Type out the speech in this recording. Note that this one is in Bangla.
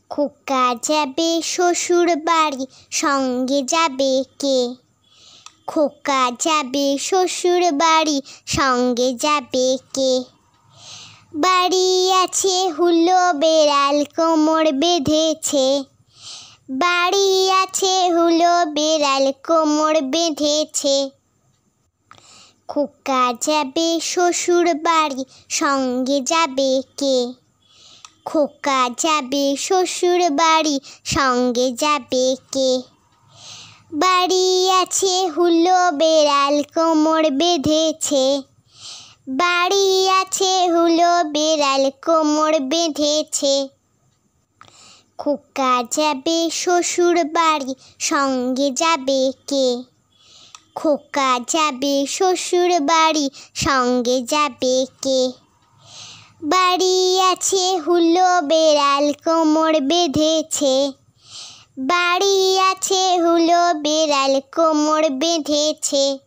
খোকা যাবে শ্বশুর বাড়ি, সঙ্গে যাবে কে? খোকা যাবে শ্বশুর বাড়ি, সঙ্গে যাবে কে? বাড়ি আছে হুলো বেড়াল, কোমর বেঁধেছে। বাড়ি আছে হুলো বেড়াল, কোমর বেঁধেছে। খোকা যাবে শ্বশুর বাড়ি, সঙ্গে যাবে কে? খোকা যাবে শ্বশুর বাড়ি, সঙ্গে যাবে কে? বাড়ি আছে হুলো বেড়াল, কোমর বেঁধেছে। বাড়ি আছে হুলো বেড়াল, কোমর বেঁধেছে। খোকা যাবে শ্বশুর বাড়ি, সঙ্গে যাবে কে? খোকা যাবে শ্বশুর বাড়ি, সঙ্গে যাবে কে? বাড়ি আছে হুলো বেড়াল, কোমর বেঁধেছে। বাড়ি আছে হুলো বেড়াল, কোমর বেঁধেছে।